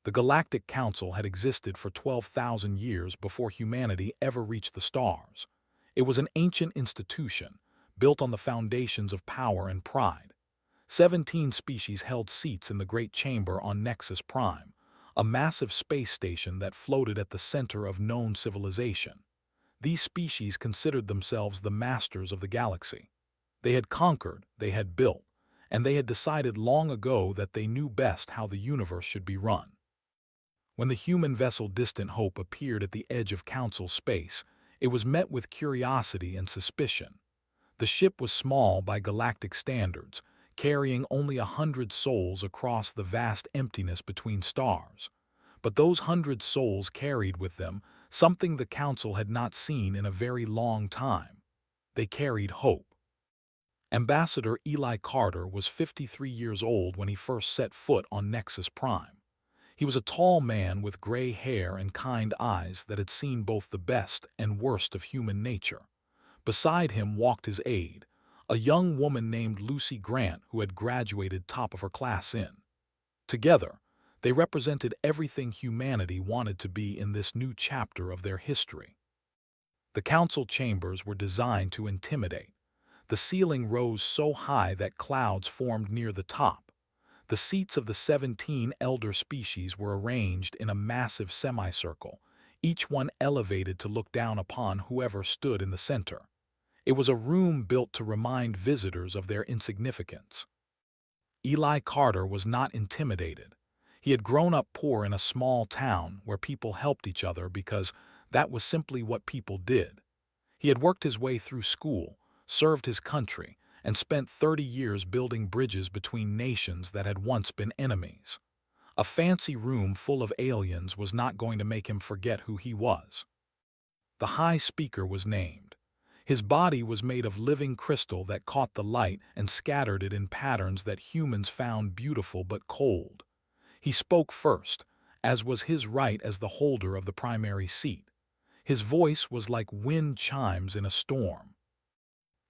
The Galactic Council had existed for 12,000 years before humanity ever reached the stars. It was an ancient institution, built on the foundations of power and pride. 17 species held seats in the Great Chamber on Nexus Prime, a massive space station that floated at the center of known civilization. These species considered themselves the masters of the galaxy. They had conquered, they had built, and they had decided long ago that they knew best how the universe should be run. When the human vessel Distant Hope appeared at the edge of Council space, it was met with curiosity and suspicion. The ship was small by galactic standards, carrying only 100 souls across the vast emptiness between stars. But those 100 souls carried with them something the Council had not seen in a very long time. They carried hope. Ambassador Eli Carter was 53 years old when he first set foot on Nexus Prime. He was a tall man with gray hair and kind eyes that had seen both the best and worst of human nature. Beside him walked his aide, a young woman named Lucy Grant who had graduated top of her class in. Together, they represented everything humanity wanted to be in this new chapter of their history. The council chambers were designed to intimidate. The ceiling rose so high that clouds formed near the top. The seats of the 17 elder species were arranged in a massive semicircle, each one elevated to look down upon whoever stood in the center. It was a room built to remind visitors of their insignificance. Eli Carter was not intimidated. He had grown up poor in a small town where people helped each other because that was simply what people did. He had worked his way through school, served his country, and spent 30 years building bridges between nations that had once been enemies. A fancy room full of aliens was not going to make him forget who he was. The High Speaker was named. His body was made of living crystal that caught the light and scattered it in patterns that humans found beautiful but cold. He spoke first, as was his right as the holder of the primary seat. His voice was like wind chimes in a storm.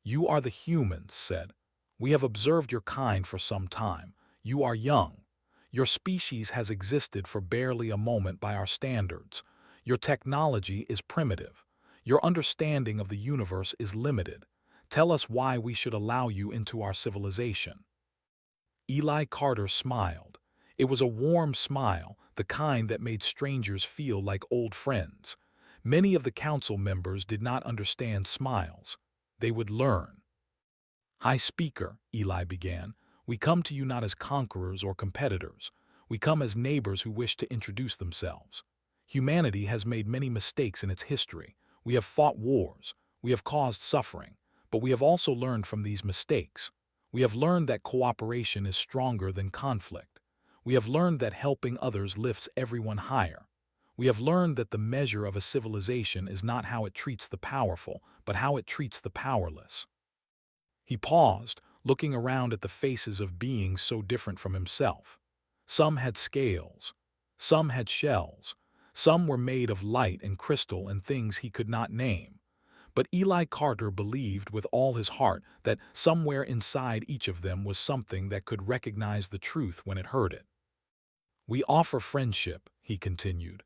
"You are the humans," said. "We have observed your kind for some time. You are young. Your species has existed for barely a moment by our standards. Your technology is primitive. Your understanding of the universe is limited. Tell us why we should allow you into our civilization." Eli Carter smiled. It was a warm smile, the kind that made strangers feel like old friends. Many of the council members did not understand smiles. They would learn. "High Speaker," Eli began, "we come to you not as conquerors or competitors. We come as neighbors who wish to introduce themselves. Humanity has made many mistakes in its history. We have fought wars. We have caused suffering. But we have also learned from these mistakes. We have learned that cooperation is stronger than conflict. We have learned that helping others lifts everyone higher. We have learned that the measure of a civilization is not how it treats the powerful, but how it treats the powerless." He paused, looking around at the faces of beings so different from himself. Some had scales. Some had shells. Some were made of light and crystal and things he could not name. But Eli Carter believed with all his heart that somewhere inside each of them was something that could recognize the truth when it heard it. "We offer friendship," he continued.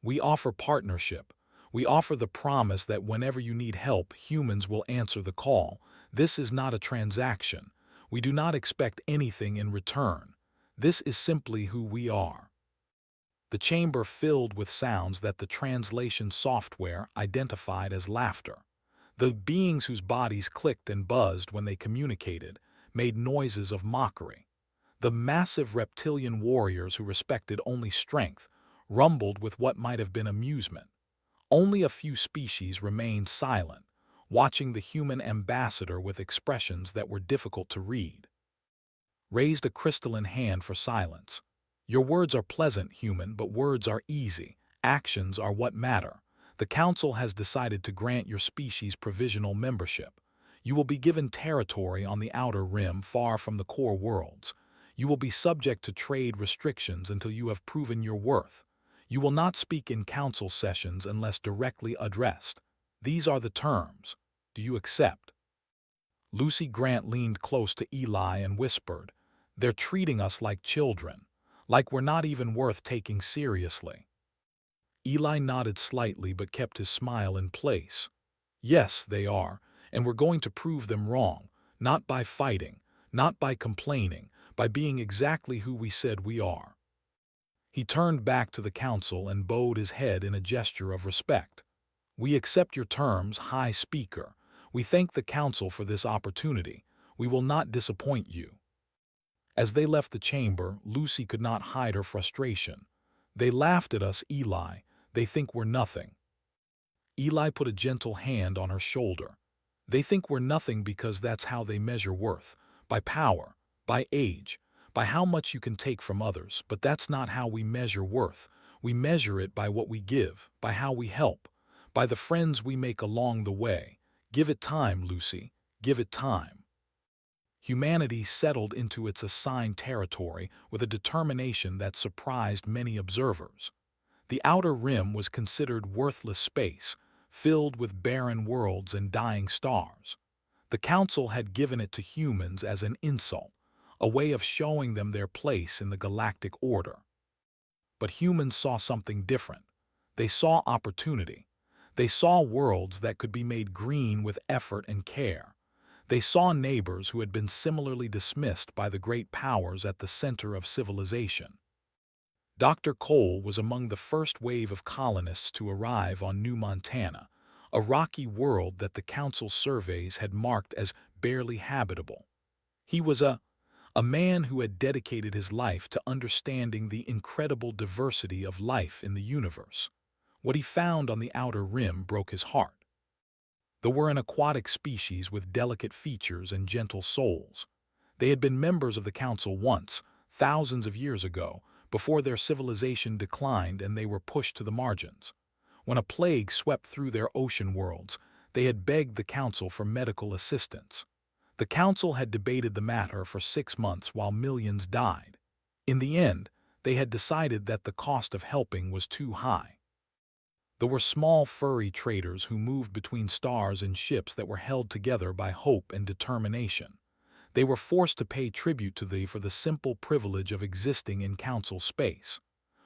"We offer partnership. We offer the promise that whenever you need help, humans will answer the call. This is not a transaction. We do not expect anything in return. This is simply who we are." The chamber filled with sounds that the translation software identified as laughter. The beings whose bodies clicked and buzzed when they communicated made noises of mockery. The massive reptilian warriors who respected only strength rumbled with what might have been amusement. Only a few species remained silent, watching the human ambassador with expressions that were difficult to read. Raised a crystalline hand for silence. "Your words are pleasant, human, but words are easy. Actions are what matter. The Council has decided to grant your species provisional membership. You will be given territory on the outer rim far from the core worlds. You will be subject to trade restrictions until you have proven your worth. You will not speak in council sessions unless directly addressed. These are the terms. Do you accept?" Lucy Grant leaned close to Eli and whispered, "They're treating us like children. Like we're not even worth taking seriously. Eli nodded slightly but kept his smile in place. Yes, they are, and we're going to prove them wrong, not by fighting, not by complaining, by being exactly who we said we are. He turned back to the council and bowed his head in a gesture of respect. We accept your terms, High Speaker. We thank the council for this opportunity. We will not disappoint you. As they left the chamber, Lucy could not hide her frustration. They laughed at us, Eli. They think we're nothing. Eli put a gentle hand on her shoulder. They think we're nothing because that's how they measure worth, by power, by age, by how much you can take from others, but that's not how we measure worth. We measure it by what we give, by how we help, by the friends we make along the way. Give it time, Lucy. Give it time. Humanity settled into its assigned territory with a determination that surprised many observers. The outer rim was considered worthless space, filled with barren worlds and dying stars. The council had given it to humans as an insult, a way of showing them their place in the galactic order. But humans saw something different. They saw opportunity. They saw worlds that could be made green with effort and care. They saw neighbors who had been similarly dismissed by the great powers at the center of civilization. Dr. Cole was among the first wave of colonists to arrive on New Montana, a rocky world that the council surveys had marked as barely habitable. He was a man who had dedicated his life to understanding the incredible diversity of life in the universe. What he found on the outer rim broke his heart. There were an aquatic species with delicate features and gentle souls. They had been members of the council once, thousands of years ago, before their civilization declined and they were pushed to the margins. When a plague swept through their ocean worlds, they had begged the council for medical assistance. The council had debated the matter for 6 months while millions died. In the end, they had decided that the cost of helping was too high. There were small furry traders who moved between stars in ships that were held together by hope and determination. They were forced to pay tribute to thee for the simple privilege of existing in council space.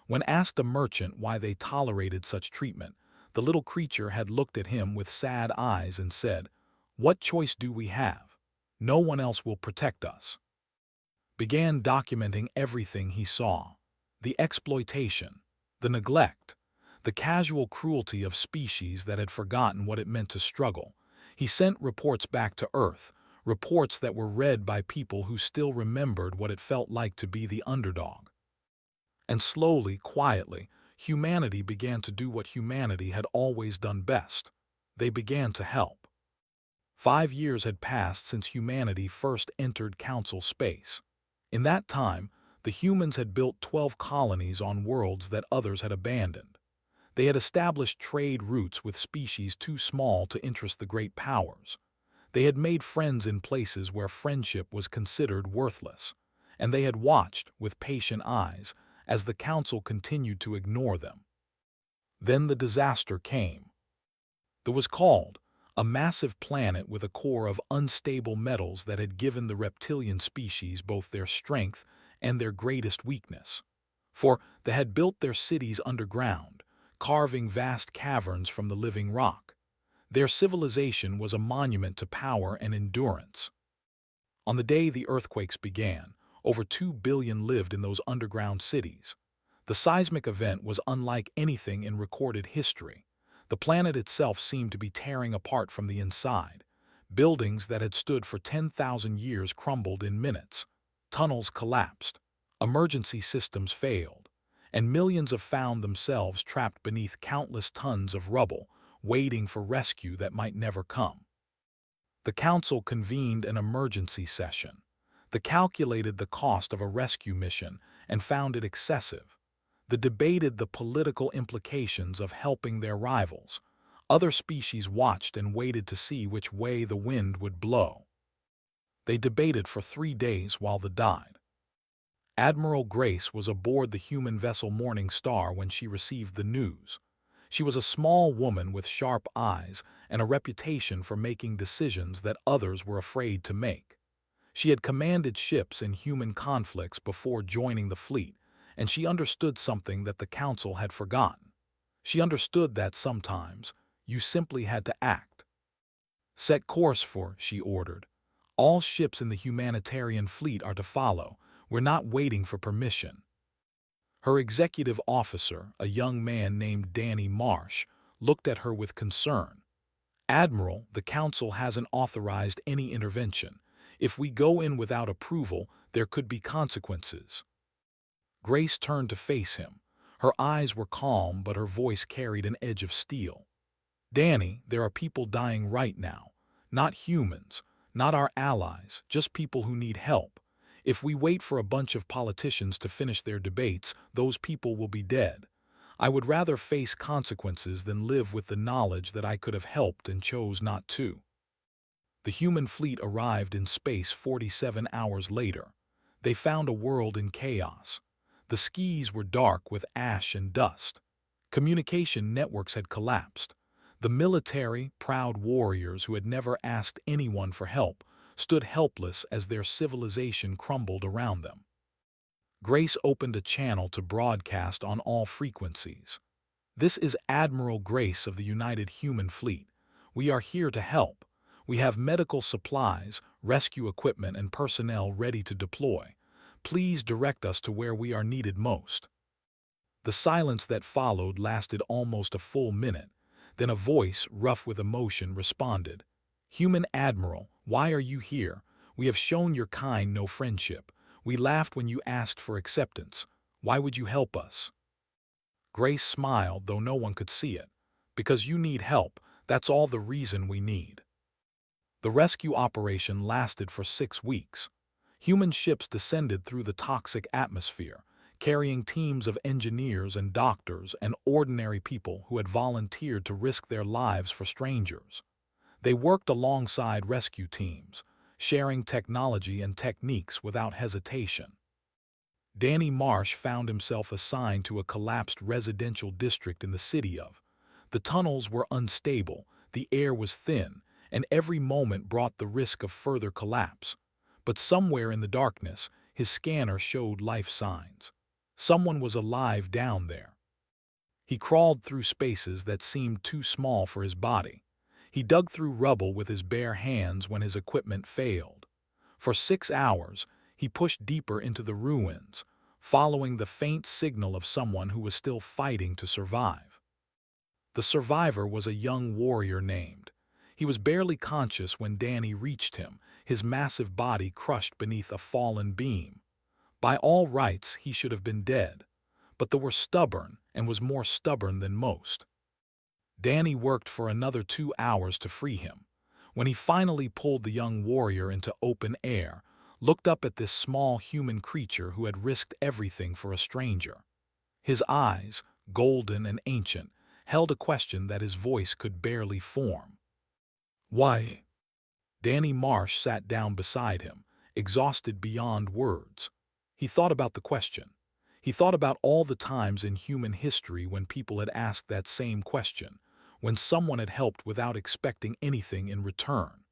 When asked a merchant why they tolerated such treatment, the little creature had looked at him with sad eyes and said, "What choice do we have? No one else will protect us." Began documenting everything he saw. The exploitation, the neglect, the casual cruelty of species that had forgotten what it meant to struggle. He sent reports back to Earth, reports that were read by people who still remembered what it felt like to be the underdog. And slowly, quietly, humanity began to do what humanity had always done best. They began to help. 5 years had passed since humanity first entered council space. In that time, the humans had built 12 colonies on worlds that others had abandoned. They had established trade routes with species too small to interest the great powers. They had made friends in places where friendship was considered worthless, and they had watched, with patient eyes, as the council continued to ignore them. Then the disaster came. There was called a massive planet with a core of unstable metals that had given the reptilian species both their strength and their greatest weakness. For they had built their cities underground, carving vast caverns from the living rock. Their civilization was a monument to power and endurance. On the day the earthquakes began, over 2 billion lived in those underground cities. The seismic event was unlike anything in recorded history. The planet itself seemed to be tearing apart from the inside. Buildings that had stood for 10,000 years crumbled in minutes. Tunnels collapsed. Emergency systems failed. And millions found themselves trapped beneath countless tons of rubble, waiting for rescue that might never come. The council convened an emergency session. They calculated the cost of a rescue mission and found it excessive. They debated the political implications of helping their rivals. Other species watched and waited to see which way the wind would blow. They debated for 3 days while they died. Admiral Grace was aboard the human vessel Morning Star when she received the news. She was a small woman with sharp eyes and a reputation for making decisions that others were afraid to make. She had commanded ships in human conflicts before joining the fleet, and she understood something that the council had forgotten. She understood that sometimes you simply had to act. "Set course for," she ordered. "All ships in the humanitarian fleet are to follow. We're not waiting for permission." Her executive officer, a young man named Danny Marsh, looked at her with concern. "Admiral, the council hasn't authorized any intervention. If we go in without approval, there could be consequences." Grace turned to face him. Her eyes were calm, but her voice carried an edge of steel. "Danny, there are people dying right now. Not humans, not our allies, just people who need help. If we wait for a bunch of politicians to finish their debates, those people will be dead. I would rather face consequences than live with the knowledge that I could have helped and chose not to." The human fleet arrived in space 47 hours later. They found a world in chaos. The skies were dark with ash and dust. Communication networks had collapsed. The military, proud warriors who had never asked anyone for help, stood helpless as their civilization crumbled around them. Grace opened a channel to broadcast on all frequencies. "This is Admiral Grace of the United Human Fleet. We are here to help. We have medical supplies, rescue equipment, and personnel ready to deploy. Please direct us to where we are needed most." The silence that followed lasted almost a full minute. Then a voice, rough with emotion, responded. "Human Admiral, why are you here? We have shown your kind no friendship. We laughed when you asked for acceptance. Why would you help us?" Grace smiled, though no one could see it. "Because you need help. That's all the reason we need." The rescue operation lasted for 6 weeks. Human ships descended through the toxic atmosphere, carrying teams of engineers and doctors and ordinary people who had volunteered to risk their lives for strangers. They worked alongside rescue teams, sharing technology and techniques without hesitation. Danny Marsh found himself assigned to a collapsed residential district in the city of. The tunnels were unstable, the air was thin, and every moment brought the risk of further collapse. But somewhere in the darkness, his scanner showed life signs. Someone was alive down there. He crawled through spaces that seemed too small for his body. He dug through rubble with his bare hands when his equipment failed. For 6 hours, he pushed deeper into the ruins, following the faint signal of someone who was still fighting to survive. The survivor was a young warrior named. He was barely conscious when Danny reached him, his massive body crushed beneath a fallen beam. By all rights, he should have been dead, but they were stubborn and was more stubborn than most. Danny worked for another 2 hours to free him. When he finally pulled the young warrior into open air, looked up at this small human creature who had risked everything for a stranger. His eyes, golden and ancient, held a question that his voice could barely form. "Why?" Danny Marsh sat down beside him, exhausted beyond words. He thought about the question. He thought about all the times in human history when people had asked that same question, when someone had helped without expecting anything in return.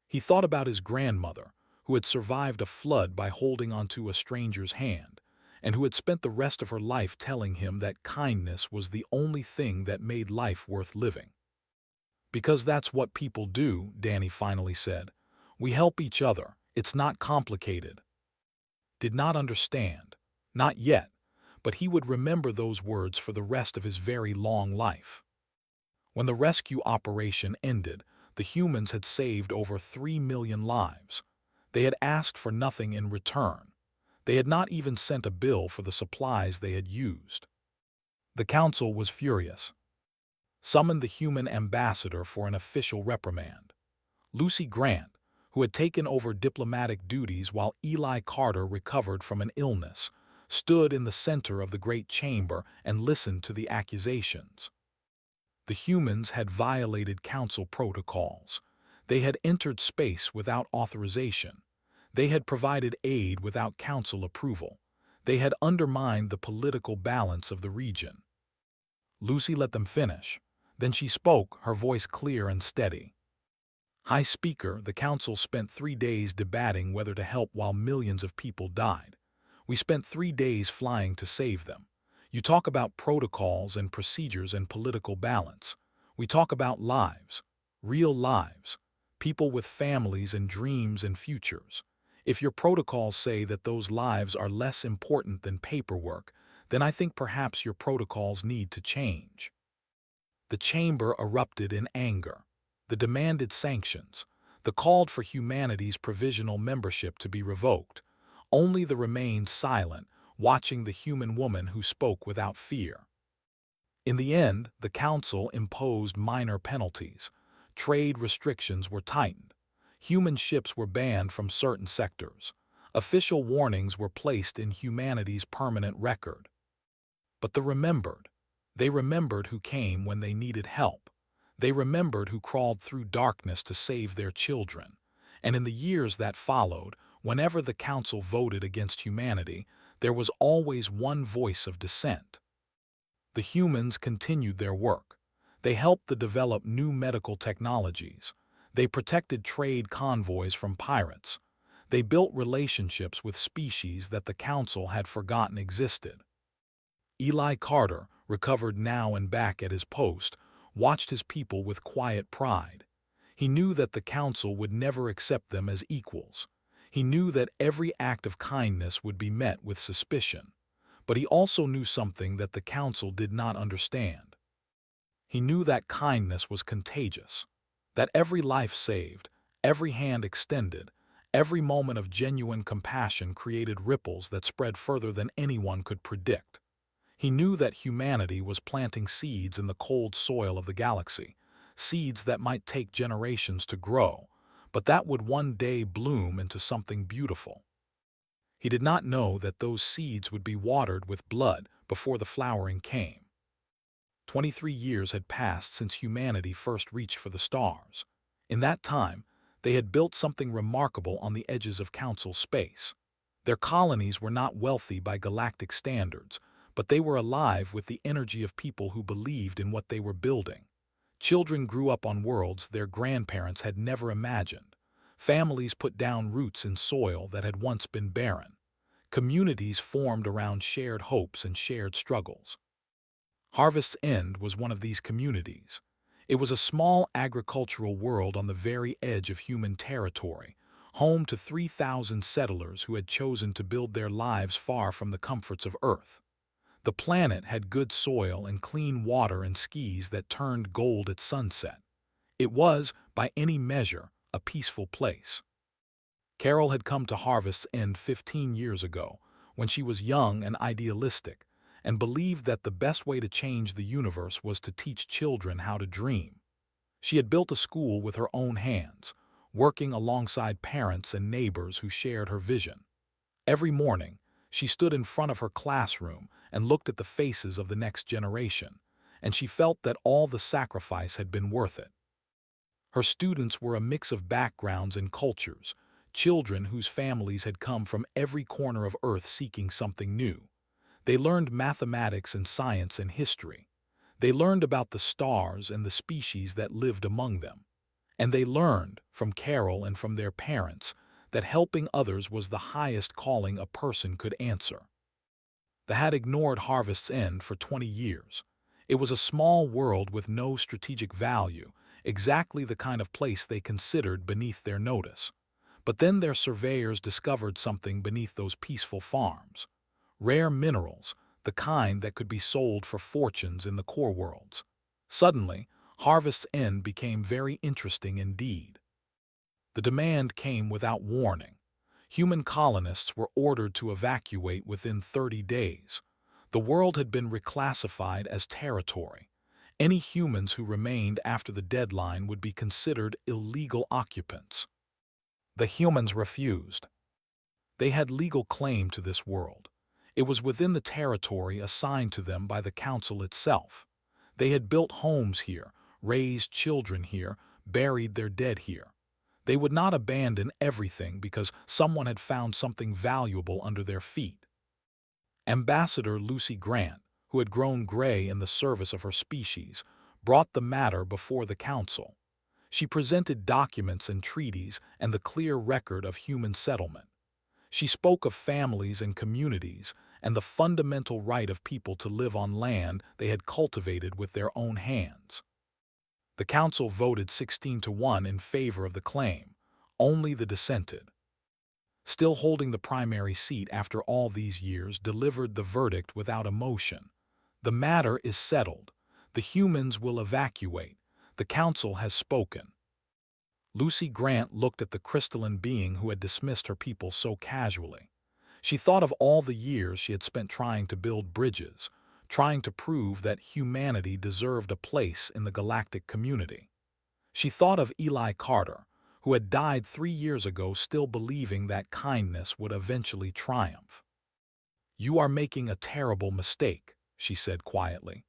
He thought about his grandmother, who had survived a flood by holding onto a stranger's hand, and who had spent the rest of her life telling him that kindness was the only thing that made life worth living. "Because that's what people do," Danny finally said. "We help each other. It's not complicated." Did not understand. Not yet, but he would remember those words for the rest of his very long life. When the rescue operation ended, the humans had saved over 3 million lives. They had asked for nothing in return. They had not even sent a bill for the supplies they had used. The council was furious. Summoned the human ambassador for an official reprimand. Lucy Grant, who had taken over diplomatic duties while Eli Carter recovered from an illness, stood in the center of the great chamber and listened to the accusations. The humans had violated council protocols. They had entered space without authorization. They had provided aid without council approval. They had undermined the political balance of the region. Lucy let them finish. Then she spoke, her voice clear and steady. "High Speaker, the council spent 3 days debating whether to help while millions of people died. We spent 3 days flying to save them. You talk about protocols and procedures and political balance. We talk about lives, real lives, people with families and dreams and futures. If your protocols say that those lives are less important than paperwork, then I think perhaps your protocols need to change. The chamber erupted in anger. The demanded sanctions. The called for humanity's provisional membership to be revoked. Only the remained silent, watching the human woman who spoke without fear. In the end, the council imposed minor penalties. Trade restrictions were tightened. Human ships were banned from certain sectors. Official warnings were placed in humanity's permanent record. But they remembered who came when they needed help. They remembered who crawled through darkness to save their children. And in the years that followed, whenever the council voted against humanity, there was always one voice of dissent. The humans continued their work. They helped to develop new medical technologies. They protected trade convoys from pirates. They built relationships with species that the council had forgotten existed. Eli Carter, recovered now and back at his post, watched his people with quiet pride. He knew that the council would never accept them as equals. He knew that every act of kindness would be met with suspicion. But he also knew something that the council did not understand. He knew that kindness was contagious, that every life saved, every hand extended, every moment of genuine compassion created ripples that spread further than anyone could predict. He knew that humanity was planting seeds in the cold soil of the galaxy, seeds that might take generations to grow, but that would one day bloom into something beautiful. He did not know that those seeds would be watered with blood before the flowering came. 23 years had passed since humanity first reached for the stars. In that time, they had built something remarkable on the edges of council space. Their colonies were not wealthy by galactic standards, but they were alive with the energy of people who believed in what they were building. Children grew up on worlds their grandparents had never imagined. Families put down roots in soil that had once been barren. Communities formed around shared hopes and shared struggles. Harvest's End was one of these communities. It was a small agricultural world on the very edge of human territory, home to 3,000 settlers who had chosen to build their lives far from the comforts of Earth. The planet had good soil and clean water and skis that turned gold at sunset. It was, by any measure, a peaceful place. Carol had come to Harvest's End 15 years ago, when she was young and idealistic, and believed that the best way to change the universe was to teach children how to dream. She had built a school with her own hands, working alongside parents and neighbors who shared her vision. Every morning, she stood in front of her classroom and looked at the faces of the next generation, and she felt that all the sacrifice had been worth it. Her students were a mix of backgrounds and cultures, children whose families had come from every corner of Earth seeking something new. They learned mathematics and science and history. They learned about the stars and the species that lived among them. And they learned, from Carol and from their parents, that helping others was the highest calling a person could answer. They had ignored Harvest's End for 20 years. It was a small world with no strategic value, exactly the kind of place they considered beneath their notice. But then their surveyors discovered something beneath those peaceful farms. Rare minerals, the kind that could be sold for fortunes in the core worlds. Suddenly, Harvest's End became very interesting indeed. The demand came without warning. Human colonists were ordered to evacuate within 30 days. The world had been reclassified as territory. Any humans who remained after the deadline would be considered illegal occupants. The humans refused. They had legal claim to this world. It was within the territory assigned to them by the council itself. They had built homes here, raised children here, buried their dead here. They would not abandon everything because someone had found something valuable under their feet. Ambassador Lucy Grant, who had grown gray in the service of her species, brought the matter before the council. She presented documents and treaties and the clear record of human settlement. She spoke of families and communities and the fundamental right of people to live on land they had cultivated with their own hands. The council voted 16-1 in favor of the claim. Only the dissented, still holding the primary seat after all these years, delivered the verdict without emotion. The matter is settled. The humans will evacuate. The council has spoken. Lucy Grant looked at the crystalline being who had dismissed her people so casually. She thought of all the years she had spent trying to build bridges, trying to prove that humanity deserved a place in the galactic community. She thought of Eli Carter, who had died 3 years ago, still believing that kindness would eventually triumph. "You are making a terrible mistake," she said quietly.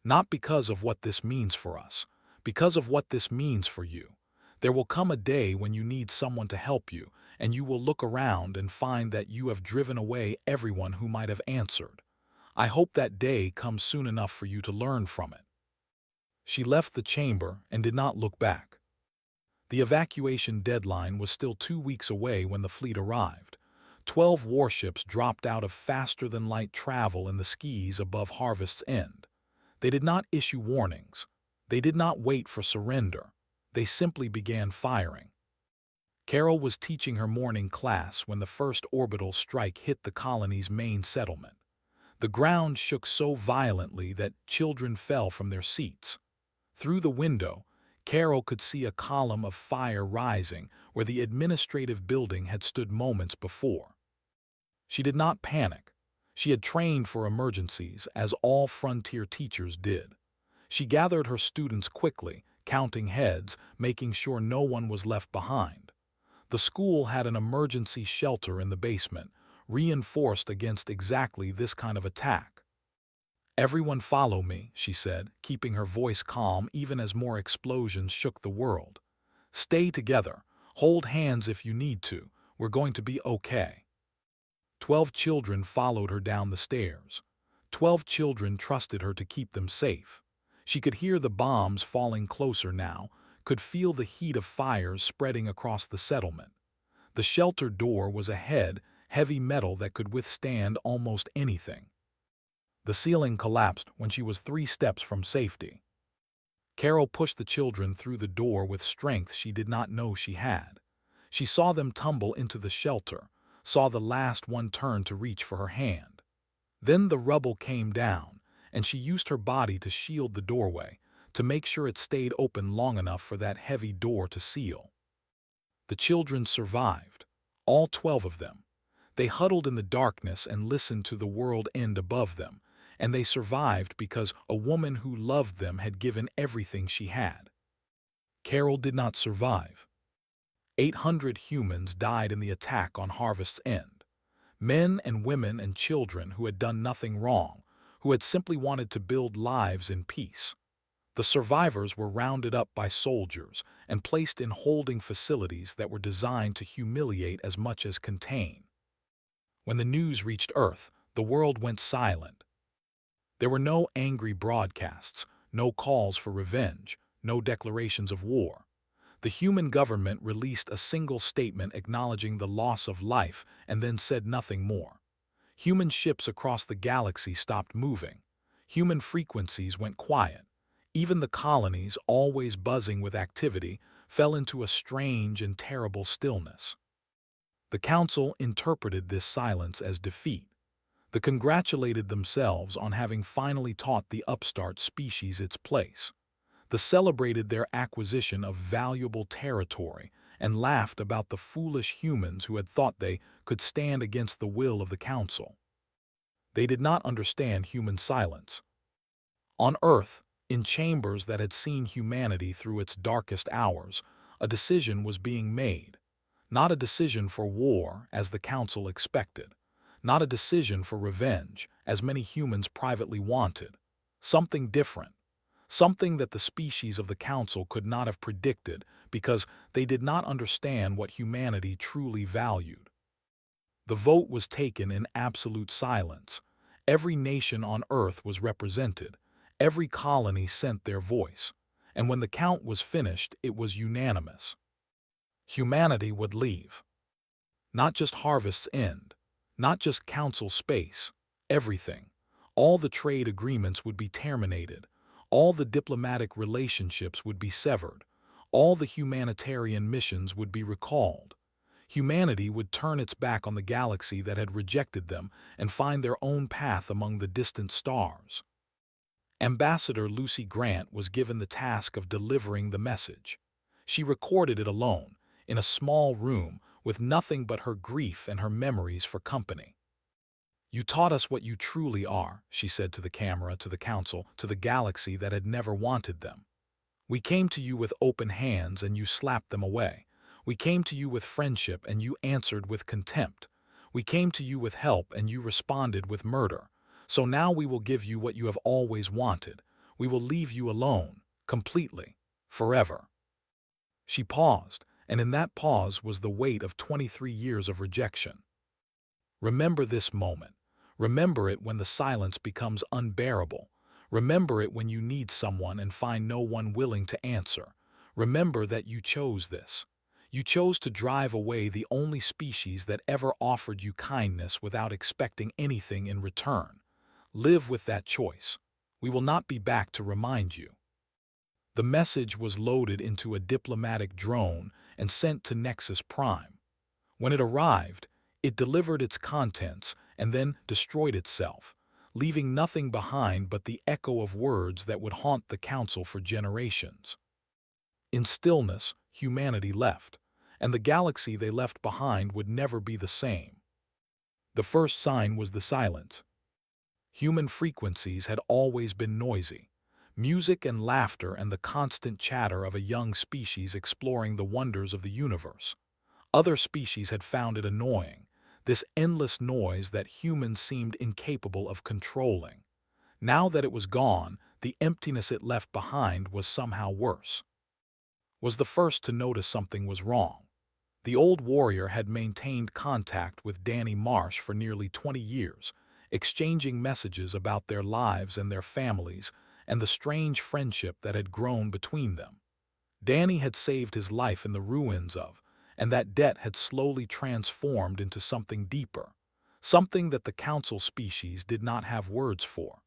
"Not because of what this means for us, because of what this means for you. There will come a day when you need someone to help you, and you will look around and find that you have driven away everyone who might have answered. I hope that day comes soon enough for you to learn from it." She left the chamber and did not look back. The evacuation deadline was still 2 weeks away when the fleet arrived. 12 warships dropped out of faster-than-light travel in the skies above Harvest's End. They did not issue warnings. They did not wait for surrender. They simply began firing. Carol was teaching her morning class when the first orbital strike hit the colony's main settlement. The ground shook so violently that children fell from their seats. Through the window, Carol could see a column of fire rising where the administrative building had stood moments before. She did not panic. She had trained for emergencies, as all frontier teachers did. She gathered her students quickly, counting heads, making sure no one was left behind. The school had an emergency shelter in the basement, reinforced against exactly this kind of attack. "Everyone follow me," she said, keeping her voice calm even as more explosions shook the world. "Stay together. Hold hands if you need to. We're going to be okay." 12 children followed her down the stairs. 12 children trusted her to keep them safe. She could hear the bombs falling closer now, could feel the heat of fires spreading across the settlement. The shelter door was ahead, heavy metal that could withstand almost anything. The ceiling collapsed when she was 3 steps from safety. Carol pushed the children through the door with strength she did not know she had. She saw them tumble into the shelter, saw the last one turn to reach for her hand. Then the rubble came down, and she used her body to shield the doorway, to make sure it stayed open long enough for that heavy door to seal. The children survived, all 12 of them. They huddled in the darkness and listened to the world end above them, and they survived because a woman who loved them had given everything she had. Carol did not survive. 800 humans died in the attack on Harvest's End. Men and women and children who had done nothing wrong, who had simply wanted to build lives in peace. The survivors were rounded up by soldiers and placed in holding facilities that were designed to humiliate as much as contain. When the news reached Earth, the world went silent. There were no angry broadcasts, no calls for revenge, no declarations of war. The human government released a single statement acknowledging the loss of life and then said nothing more. Human ships across the galaxy stopped moving. Human frequencies went quiet. Even the colonies, always buzzing with activity, fell into a strange and terrible stillness. The Council interpreted this silence as defeat. They congratulated themselves on having finally taught the upstart species its place. They celebrated their acquisition of valuable territory and laughed about the foolish humans who had thought they could stand against the will of the Council. They did not understand human silence. On Earth, in chambers that had seen humanity through its darkest hours, a decision was being made. Not a decision for war, as the Council expected. Not a decision for revenge, as many humans privately wanted. Something different. Something that the species of the Council could not have predicted because they did not understand what humanity truly valued. The vote was taken in absolute silence. Every nation on Earth was represented. Every colony sent their voice. And when the count was finished, it was unanimous. Humanity would leave. Not just Harvest's End, not just Council space, everything. All the trade agreements would be terminated, all the diplomatic relationships would be severed, all the humanitarian missions would be recalled. Humanity would turn its back on the galaxy that had rejected them and find their own path among the distant stars. Ambassador Lucy Grant was given the task of delivering the message. She recorded it alone, in a small room, with nothing but her grief and her memories for company. "You taught us what you truly are," she said to the camera, to the council, to the galaxy that had never wanted them. "We came to you with open hands and you slapped them away. We came to you with friendship and you answered with contempt. We came to you with help and you responded with murder. So now we will give you what you have always wanted. We will leave you alone, completely, forever." She paused, and in that pause was the weight of 23 years of rejection. Remember this moment. Remember it when the silence becomes unbearable. Remember it when you need someone and find no one willing to answer. Remember that you chose this. You chose to drive away the only species that ever offered you kindness without expecting anything in return. Live with that choice. We will not be back to remind you. The message was loaded into a diplomatic drone and sent to Nexus Prime. When it arrived, it delivered its contents and then destroyed itself, leaving nothing behind but the echo of words that would haunt the Council for generations. In stillness, humanity left, and the galaxy they left behind would never be the same. The first sign was the silence. Human frequencies had always been noisy. Music and laughter and the constant chatter of a young species exploring the wonders of the universe. Other species had found it annoying, this endless noise that humans seemed incapable of controlling. Now that it was gone, the emptiness it left behind was somehow worse. Was the first to notice something was wrong. The old warrior had maintained contact with Danny Marsh for nearly 20 years, exchanging messages about their lives and their families and the strange friendship that had grown between them. Danny had saved his life in the ruins of, and that debt had slowly transformed into something deeper, something that the Council species did not have words for.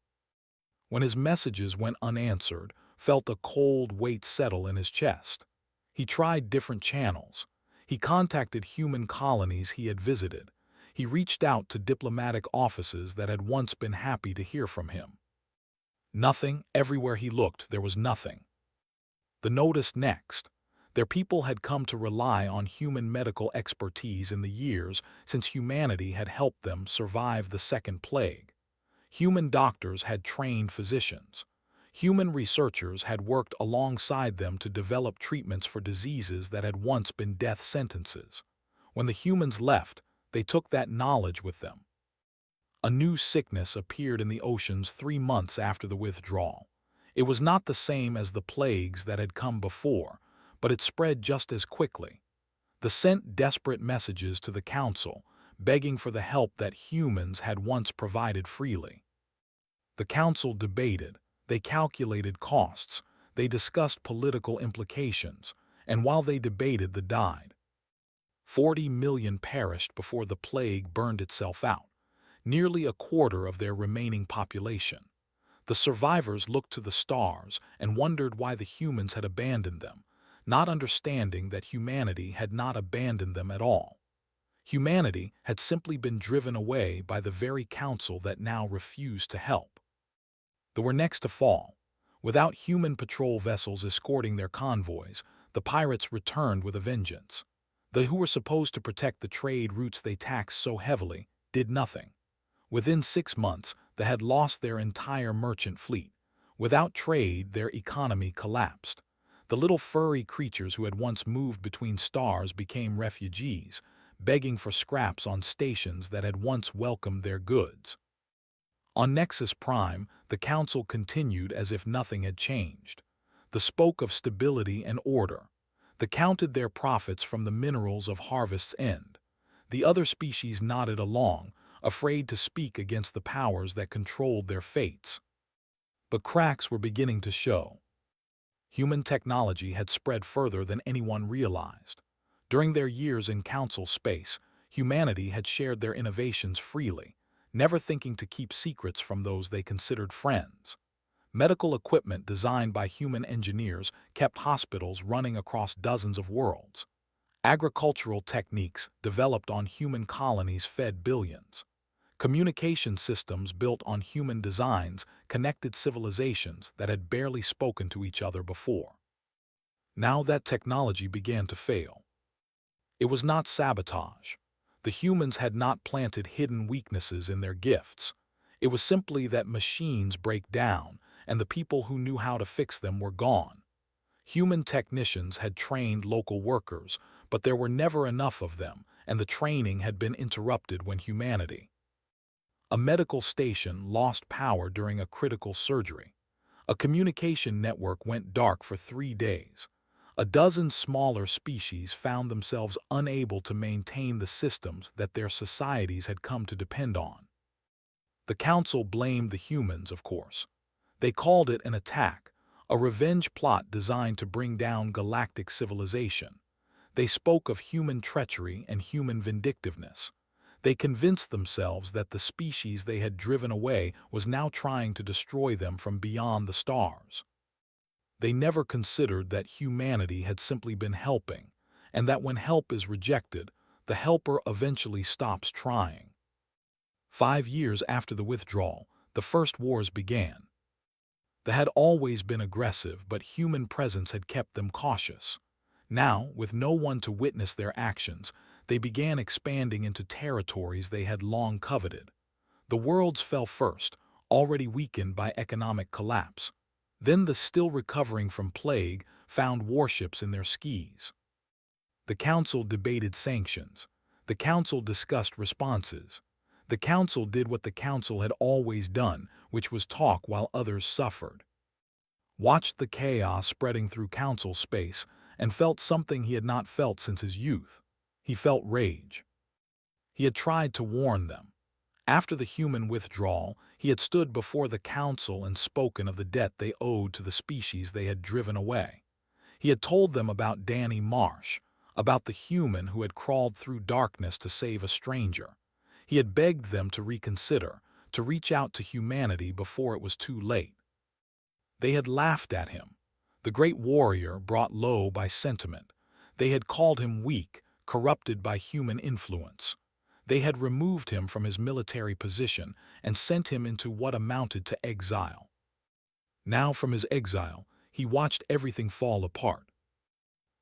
When his messages went unanswered, felt a cold weight settle in his chest. He tried different channels. He contacted human colonies he had visited. He reached out to diplomatic offices that had once been happy to hear from him. Nothing. Everywhere he looked, there was nothing. The notice next. Their people had come to rely on human medical expertise in the years since humanity had helped them survive the Second Plague. Human doctors had trained physicians. Human researchers had worked alongside them to develop treatments for diseases that had once been death sentences. When the humans left, they took that knowledge with them. A new sickness appeared in the oceans 3 months after the withdrawal. It was not the same as the plagues that had come before, but it spread just as quickly. They sent desperate messages to the Council, begging for the help that humans had once provided freely. The Council debated, they calculated costs, they discussed political implications, and while they debated, they died. 40 million perished before the plague burned itself out, nearly a quarter of their remaining population. The survivors looked to the stars and wondered why the humans had abandoned them, not understanding that humanity had not abandoned them at all. Humanity had simply been driven away by the very Council that now refused to help. They were next to fall. Without human patrol vessels escorting their convoys, the pirates returned with a vengeance. They who were supposed to protect the trade routes they taxed so heavily did nothing. Within 6 months, they had lost their entire merchant fleet. Without trade, their economy collapsed. The little furry creatures who had once moved between stars became refugees, begging for scraps on stations that had once welcomed their goods. On Nexus Prime, the Council continued as if nothing had changed. They spoke of stability and order. They counted their profits from the minerals of Harvest's End. The other species nodded along, afraid to speak against the powers that controlled their fates. But cracks were beginning to show. Human technology had spread further than anyone realized. During their years in Council space, Humanity had shared their innovations freely, never thinking to keep secrets from those they considered friends. Medical equipment designed by human engineers kept hospitals running across dozens of worlds. Agricultural techniques developed on human colonies fed billions. Communication systems built on human designs connected civilizations that had barely spoken to each other before. Now that technology began to fail. It was not sabotage. The humans had not planted hidden weaknesses in their gifts. It was simply that machines break down, and the people who knew how to fix them were gone. Human technicians had trained local workers, but there were never enough of them, and the training had been interrupted when humanity. A medical station lost power during a critical surgery. A communication network went dark for 3 days. A dozen smaller species found themselves unable to maintain the systems that their societies had come to depend on. The council blamed the humans, of course. They called it an attack, a revenge plot designed to bring down galactic civilization. They spoke of human treachery and human vindictiveness. They convinced themselves that the species they had driven away was now trying to destroy them from beyond the stars. They never considered that humanity had simply been helping, and that when help is rejected, the helper eventually stops trying. 5 years after the withdrawal, the first wars began. They had always been aggressive, but human presence had kept them cautious. Now, with no one to witness their actions, they began expanding into territories they had long coveted. The worlds fell first, already weakened by economic collapse. Then the still recovering from plague found warships in their skis. The council debated sanctions. The council discussed responses. The council did what the council had always done, which was talk while others suffered. Watched the chaos spreading through council space and felt something he had not felt since his youth. He felt rage. He had tried to warn them. After the human withdrawal, he had stood before the council and spoken of the debt they owed to the species they had driven away. He had told them about Danny Marsh, about the human who had crawled through darkness to save a stranger. He had begged them to reconsider, to reach out to humanity before it was too late. They had laughed at him, the great warrior brought low by sentiment. They had called him weak, corrupted by human influence. They had removed him from his military position and sent him into what amounted to exile. Now from his exile, he watched everything fall apart.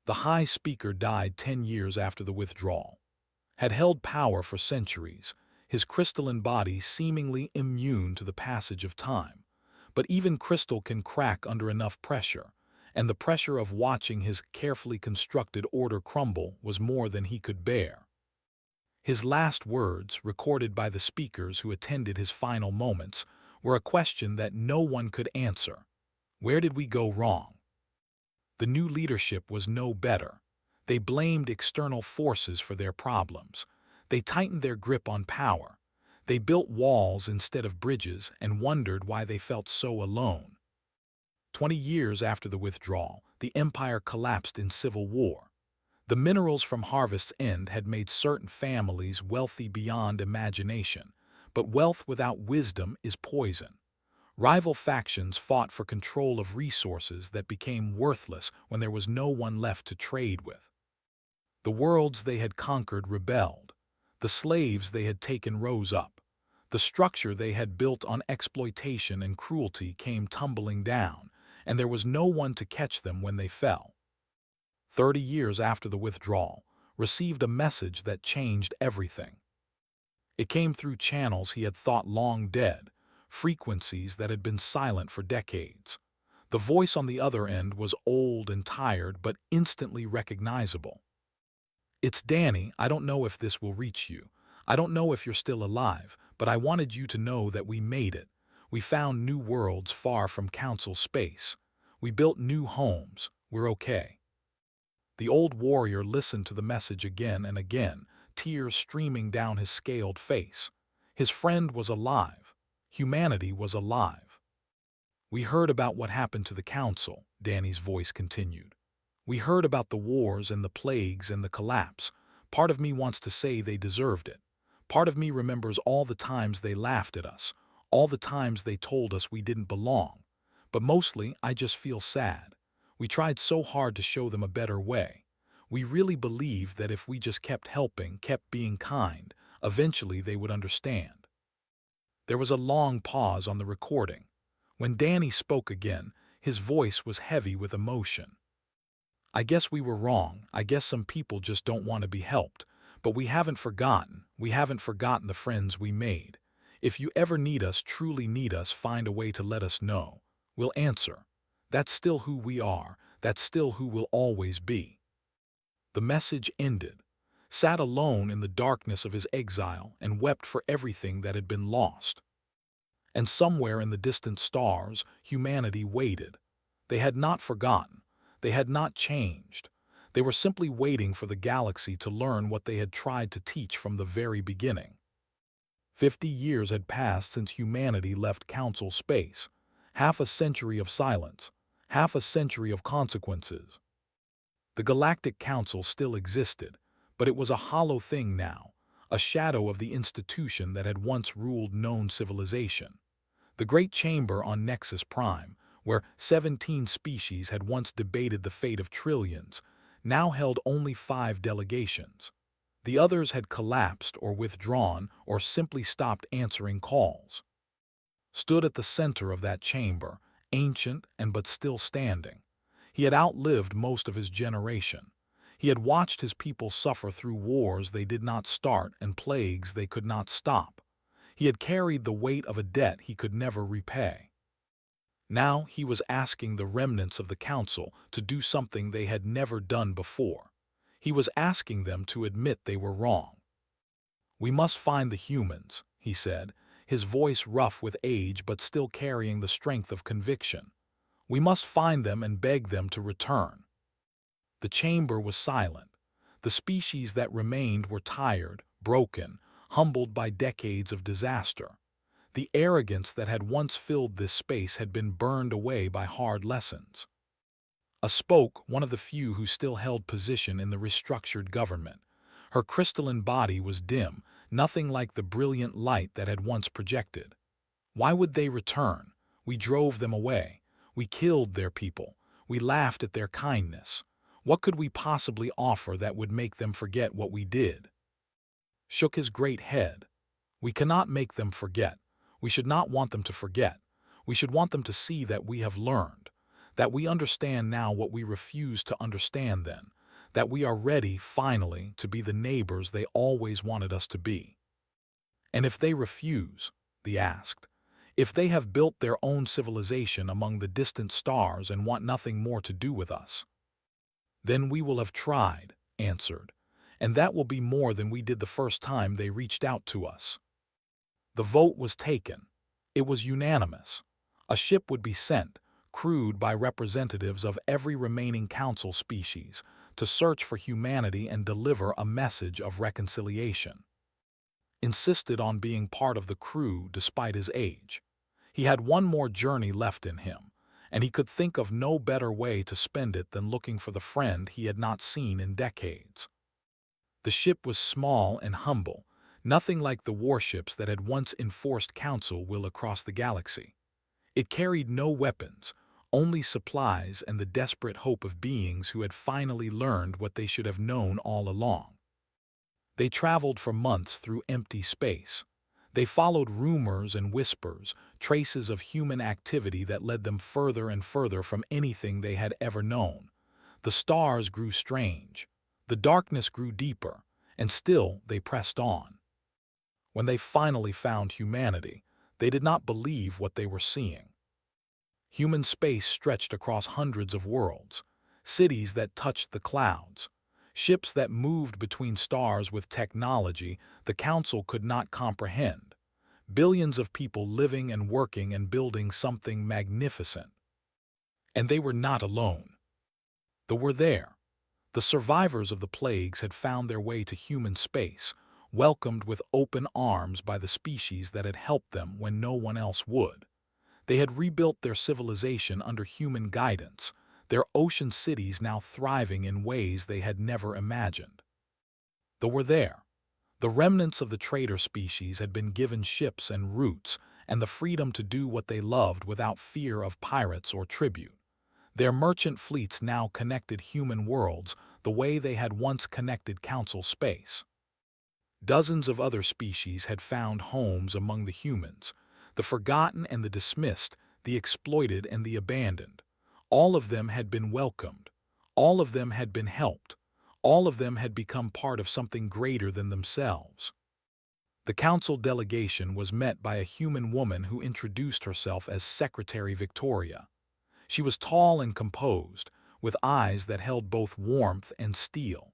The High Speaker died 10 years after the withdrawal. Had held power for centuries, his crystalline body seemingly immune to the passage of time. But even crystal can crack under enough pressure, and the pressure of watching his carefully constructed order crumble was more than he could bear. His last words, recorded by the speakers who attended his final moments, were a question that no one could answer. Where did we go wrong? The new leadership was no better. They blamed external forces for their problems. They tightened their grip on power. They built walls instead of bridges and wondered why they felt so alone. 20 years after the withdrawal, the empire collapsed in civil war. The minerals from Harvest's End had made certain families wealthy beyond imagination, but wealth without wisdom is poison. Rival factions fought for control of resources that became worthless when there was no one left to trade with. The worlds they had conquered rebelled. The slaves they had taken rose up. The structure they had built on exploitation and cruelty came tumbling down, and there was no one to catch them when they fell. 30 years after the withdrawal, received a message that changed everything. It came through channels he had thought long dead, frequencies that had been silent for decades. The voice on the other end was old and tired but instantly recognizable. "It's Danny. I don't know if this will reach you. I don't know if you're still alive, but I wanted you to know that we made it. We found new worlds far from council space. We built new homes. We're okay." The old warrior listened to the message again and again, tears streaming down his scaled face. His friend was alive. Humanity was alive. "We heard about what happened to the council," Danny's voice continued. "We heard about the wars and the plagues and the collapse, Part of me wants to say they deserved it. Part of me remembers all the times they laughed at us, all the times they told us we didn't belong. But mostly, I just feel sad. We tried so hard to show them a better way. We really believed that if we just kept helping, kept being kind, eventually they would understand. There was a long pause on the recording. When Danny spoke again, his voice was heavy with emotion. I guess we were wrong. I guess some people just don't want to be helped. But we haven't forgotten. We haven't forgotten the friends we made. If you ever need us, truly need us, find a way to let us know. We'll answer. That's still who we are. That's still who we'll always be. The message ended. Sat alone in the darkness of his exile and wept for everything that had been lost. And somewhere in the distant stars, humanity waited. They had not forgotten. They had not changed. They were simply waiting for the galaxy to learn what they had tried to teach from the very beginning. 50 years had passed since humanity left Council space. Half a century of silence. Half a century of consequences. The Galactic Council still existed, but it was a hollow thing now, a shadow of the institution that had once ruled known civilization. The Great Chamber on Nexus Prime, where 17 species had once debated the fate of trillions, now held only 5 delegations. The others had collapsed or withdrawn or simply stopped answering calls. Stood at the center of that chamber, ancient and but still standing. He had outlived most of his generation. He had watched his people suffer through wars they did not start and plagues they could not stop. He had carried the weight of a debt he could never repay. Now he was asking the remnants of the council to do something they had never done before. He was asking them to admit they were wrong. "We must find the humans," he said, his voice rough with age but still carrying the strength of conviction. "We must find them and beg them to return." The chamber was silent. The species that remained were tired, broken, humbled by decades of disaster. The arrogance that had once filled this space had been burned away by hard lessons. Spoke one of the few who still held position in the restructured government. Her crystalline body was dim, nothing like the brilliant light that had once projected. "Why would they return? We drove them away. We killed their people. We laughed at their kindness. What could we possibly offer that would make them forget what we did?" Shook his great head. "We cannot make them forget. We should not want them to forget. We should want them to see that we have learned, that we understand now what we refused to understand then, that we are ready, finally, to be the neighbors they always wanted us to be." "And if they refuse," they asked, "if they have built their own civilization among the distant stars and want nothing more to do with us?" "Then we will have tried," answered, "and that will be more than we did the first time they reached out to us." The vote was taken. It was unanimous. A ship would be sent, crewed by representatives of every remaining council species, to search for humanity and deliver a message of reconciliation. Insisted on being part of the crew despite his age. He had one more journey left in him, and he could think of no better way to spend it than looking for the friend he had not seen in decades. The ship was small and humble, nothing like the warships that had once enforced council will across the galaxy. It carried no weapons, only supplies and the desperate hope of beings who had finally learned what they should have known all along. They traveled for months through empty space. They followed rumors and whispers, traces of human activity that led them further and further from anything they had ever known. The stars grew strange. The darkness grew deeper, and still they pressed on. When they finally found humanity, they did not believe what they were seeing. Human space stretched across hundreds of worlds, cities that touched the clouds, ships that moved between stars with technology the Council could not comprehend, billions of people living and working and building something magnificent. And they were not alone. They were there. The survivors of the plagues had found their way to human space, welcomed with open arms by the species that had helped them when no one else would. They had rebuilt their civilization under human guidance, their ocean cities now thriving in ways they had never imagined. though were there. The remnants of the trader species had been given ships and routes and the freedom to do what they loved without fear of pirates or tribute. Their merchant fleets now connected human worlds the way they had once connected council space. Dozens of other species had found homes among the humans, the forgotten and the dismissed, the exploited and the abandoned. All of them had been welcomed. All of them had been helped. All of them had become part of something greater than themselves. The council delegation was met by a human woman who introduced herself as Secretary Victoria. She was tall and composed, with eyes that held both warmth and steel.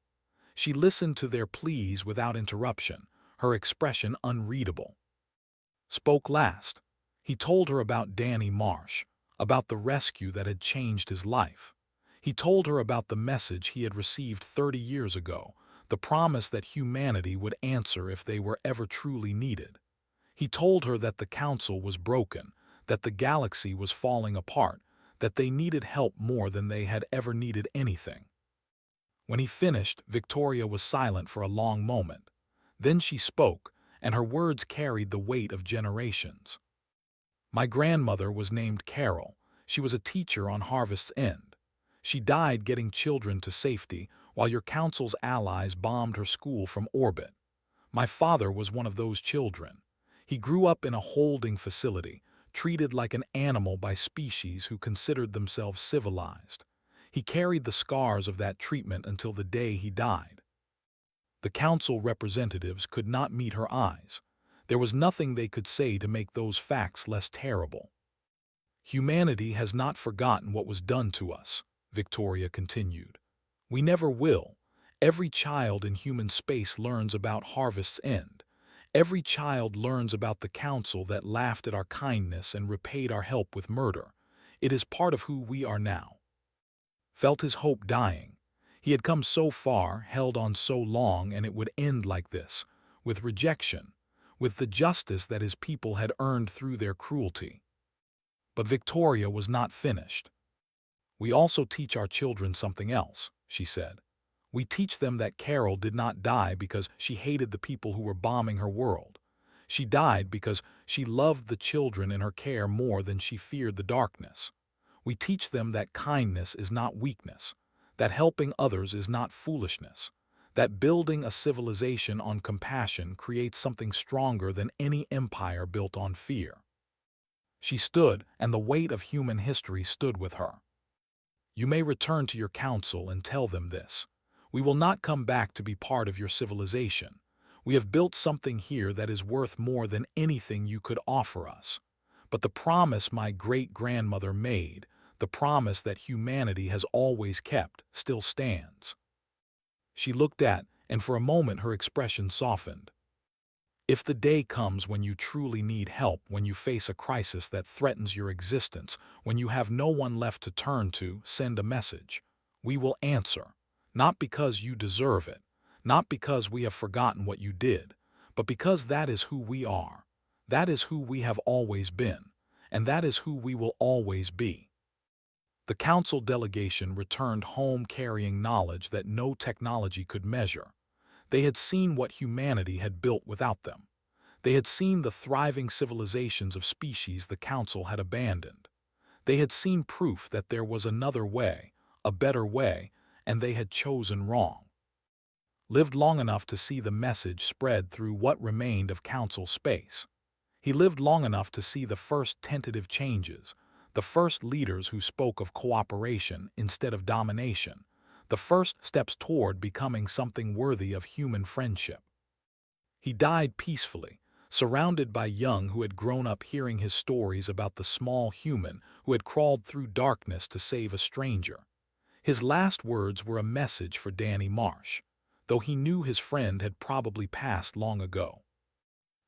She listened to their pleas without interruption, her expression unreadable. Spoke last. He told her about Danny Marsh, about the rescue that had changed his life. He told her about the message he had received 30 years ago, the promise that humanity would answer if they were ever truly needed. He told her that the council was broken, that the galaxy was falling apart, that they needed help more than they had ever needed anything. When he finished, Victoria was silent for a long moment. Then she spoke, and her words carried the weight of generations. My grandmother was named Carol. She was a teacher on Harvest's End. She died getting children to safety while your council's allies bombed her school from orbit. My father was one of those children. He grew up in a holding facility, treated like an animal by species who considered themselves civilized. He carried the scars of that treatment until the day he died. The council representatives could not meet her eyes. There was nothing they could say to make those facts less terrible. Humanity has not forgotten what was done to us, Victoria continued. We never will. Every child in human space learns about Harvest's End. Every child learns about the council that laughed at our kindness and repaid our help with murder. It is part of who we are now. Felt his hope dying. He had come so far, held on so long, and it would end like this, with rejection, with the justice that his people had earned through their cruelty. But Victoria was not finished. We also teach our children something else, she said. We teach them that Carol did not die because she hated the people who were bombing her world. She died because she loved the children in her care more than she feared the darkness. We teach them that kindness is not weakness, that helping others is not foolishness, that building a civilization on compassion creates something stronger than any empire built on fear. She stood, and the weight of human history stood with her. You may return to your council and tell them this. We will not come back to be part of your civilization. We have built something here that is worth more than anything you could offer us. But the promise my great-grandmother made, the promise that humanity has always kept, still stands. She looked at, and for a moment her expression softened. If the day comes when you truly need help, when you face a crisis that threatens your existence, when you have no one left to turn to, send a message. We will answer. Not because you deserve it, not because we have forgotten what you did, but because that is who we are. That is who we have always been, and that is who we will always be. The council delegation returned home carrying knowledge that no technology could measure. They had seen what humanity had built without them. They had seen the thriving civilizations of species the council had abandoned. They had seen proof that there was another way, a better way, and they had chosen wrong. Lived long enough to see the message spread through what remained of council space. He lived long enough to see the first tentative changes, the first leaders who spoke of cooperation instead of domination, the first steps toward becoming something worthy of human friendship. He died peacefully, surrounded by young who had grown up hearing his stories about the small human who had crawled through darkness to save a stranger. His last words were a message for Danny Marsh, though he knew his friend had probably passed long ago.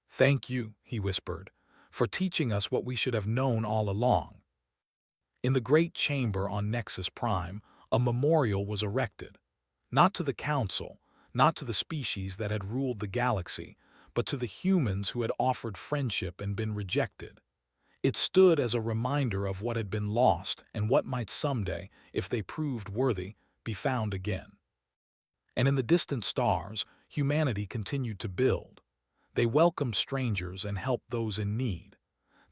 Thank you, he whispered, for teaching us what we should have known all along. In the great chamber on Nexus Prime, a memorial was erected, not to the council, not to the species that had ruled the galaxy, but to the humans who had offered friendship and been rejected. It stood as a reminder of what had been lost and what might someday, if they proved worthy, be found again. And in the distant stars, humanity continued to build. They welcomed strangers and helped those in need.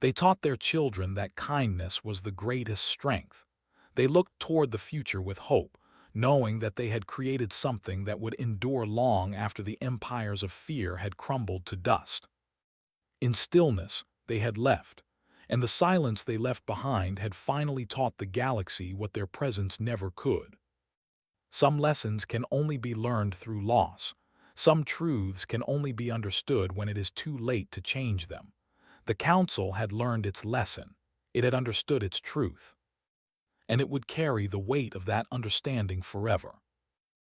They taught their children that kindness was the greatest strength. They looked toward the future with hope, knowing that they had created something that would endure long after the empires of fear had crumbled to dust. In stillness, they had left, and the silence they left behind had finally taught the galaxy what their presence never could. Some lessons can only be learned through loss. Some truths can only be understood when it is too late to change them. The Council had learned its lesson. It had understood its truth. And it would carry the weight of that understanding forever.